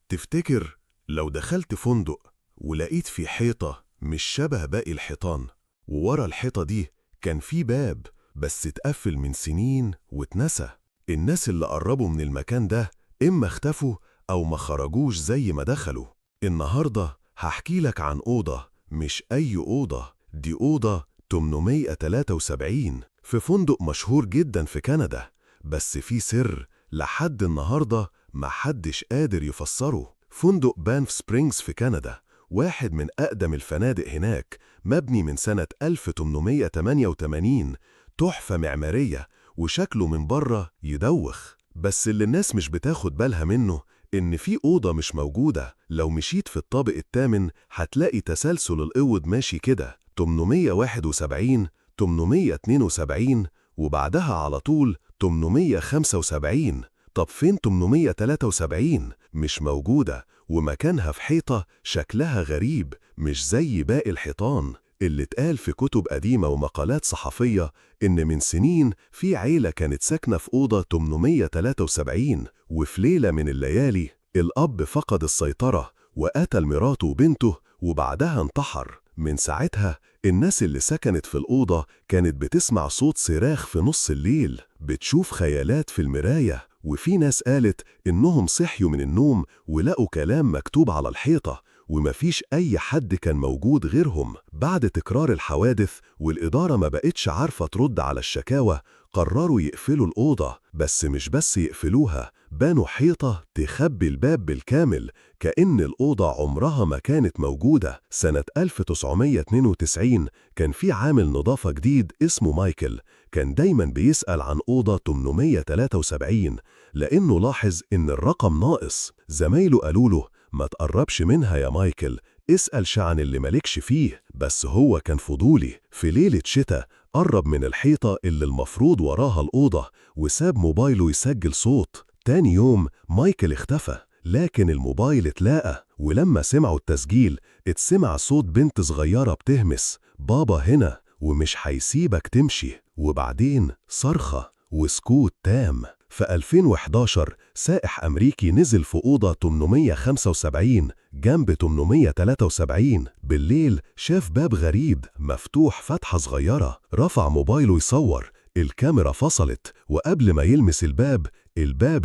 تفتكر لو دخلت فندق ولقيت في حيطة مش شبه باقي الحيطان، وورا الحيطة دي كان في باب بس اتقفل من سنين واتنسى؟ الناس اللي قربوا من المكان ده إما اختفوا أو ما خرجوش زي ما دخلوا. النهاردة هحكي لك عن أوضة، مش أي أوضة، دي أوضة 873 في فندق مشهور جدا في كندا، بس في سر لحد النهاردة محدش قادر يفسره. فندق بانف سبرينغز في كندا واحد من أقدم الفنادق هناك، مبني من سنة 1888، تحفة معمارية وشكله من بره يدوخ. بس اللي الناس مش بتاخد بالها منه إن في أوضة مش موجودة. لو مشيت في الطابق الثامن هتلاقي تسلسل الأوض ماشي كده 871 872 وبعدها على طول 875. طب فين 873؟ مش موجودة، ومكانها في حيطة شكلها غريب مش زي باقي الحيطان. اللي اتقال في كتب قديمة ومقالات صحفية إن من سنين في عيلة كانت ساكنة في أوضة 873، وفي ليلة من الليالي الأب فقد السيطرة وقتل مراته وبنته وبعدها انتحر. من ساعتها الناس اللي سكنت في الأوضة كانت بتسمع صوت صراخ في نص الليل، بتشوف خيالات في المراية، وفي ناس قالت إنهم صحيوا من النوم ولقوا كلام مكتوب على الحيطة، ومفيش أي حد كان موجود غيرهم. بعد تكرار الحوادث والإدارة ما بقتش عارفة ترد على الشكاوى، قرروا يقفلوا الأوضة. بس مش بس يقفلوها، بانوا حيطة تخبي الباب بالكامل، كأن الأوضة عمرها ما كانت موجودة. سنة 1992 كان في عامل نظافة جديد اسمه مايكل، كان دايما بيسأل عن أوضة 873 لأنه لاحظ إن الرقم ناقص. زمايله قالوا له ما تقربش منها يا مايكل، اسأل عن اللي مالكش فيه. بس هو كان فضولي. في ليلة شتاء قرب من الحيطة اللي المفروض وراها الأوضة وساب موبايله يسجل صوت. تاني يوم مايكل اختفى، لكن الموبايل اتلاقى، ولما سمعوا التسجيل اتسمع صوت بنت صغيرة بتهمس بابا هنا ومش هيسيبك تمشي، وبعدين صرخة وسكوت تام. في 2011 سائح أمريكي نزل في أوضة 875 جنب 873 بالليل، شاف باب غريب مفتوح فتحة صغيرة، رفع موبايله يصور، الكاميرا فصلت، وقبل ما يلمس الباب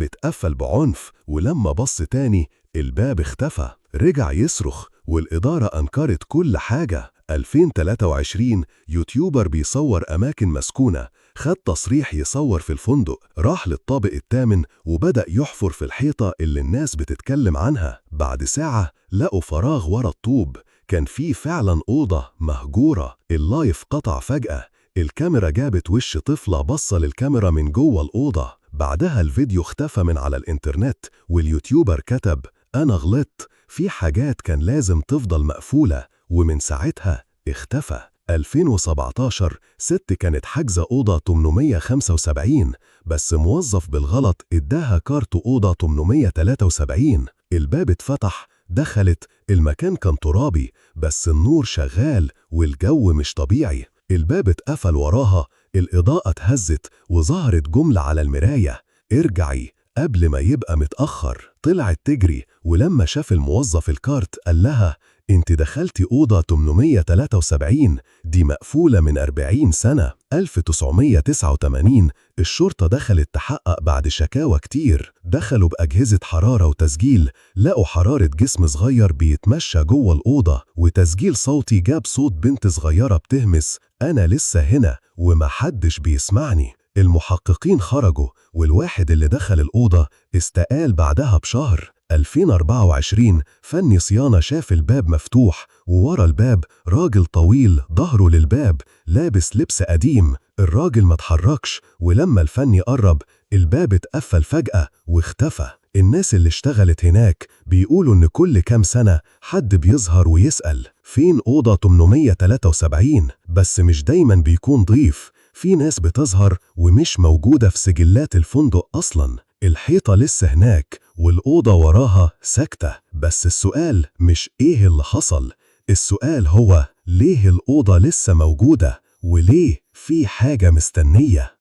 اتقفل بعنف، ولما بص تاني الباب اختفى. رجع يصرخ والإدارة أنكرت كل حاجة. 2023 يوتيوبر بيصور أماكن مسكونة خد تصريح يصور في الفندق، راح للطابق الثامن وبدأ يحفر في الحيطة اللي الناس بتتكلم عنها. بعد ساعة لقوا فراغ ورا الطوب، كان فيه فعلا أوضة مهجورة. اللايف قطع فجأة، الكاميرا جابت وش طفلة بصة للكاميرا من جوه الأوضة. بعدها الفيديو اختفى من على الإنترنت، واليوتيوبر كتب أنا غلطت، في حاجات كان لازم تفضل مقفولة، ومن ساعتها اختفى. 2017 ست كانت حاجزة أوضة 875، بس موظف بالغلط اداها كارت أوضة 873. الباب اتفتح، دخلت، المكان كان ترابي بس النور شغال والجو مش طبيعي. الباب اتقفل وراها، الإضاءة اتهزت وظهرت جملة على المراية ارجعي قبل ما يبقى متأخر. طلعت تجري، ولما شاف الموظف الكارت قال لها انت دخلتي أوضة 873 دي مقفولة من 40 سنة. 1989 الشرطة دخلت تحقق بعد شكاوى كتير، دخلوا بأجهزة حرارة وتسجيل، لقوا حرارة جسم صغير بيتمشى جوه الأوضة، وتسجيل صوتي جاب صوت بنت صغيرة بتهمس أنا لسه هنا ومحدش بيسمعني. المحققين خرجوا، والواحد اللي دخل الأوضة استقال بعدها بشهر. 2024 فني صيانة شاف الباب مفتوح، وورا الباب راجل طويل ظهره للباب لابس لبس قديم. الراجل ما اتحركش، ولما الفني قرب الباب اتقفل فجأة واختفى. الناس اللي اشتغلت هناك بيقولوا إن كل كام سنة حد بيظهر ويسأل فين أوضة 873، بس مش دايما بيكون ضيف، في ناس بتظهر ومش موجودة في سجلات الفندق أصلا. الحيطة لسه هناك والأوضة وراها ساكتة، بس السؤال مش إيه اللي حصل، السؤال هو ليه الأوضة لسه موجودة، وليه في حاجة مستنية.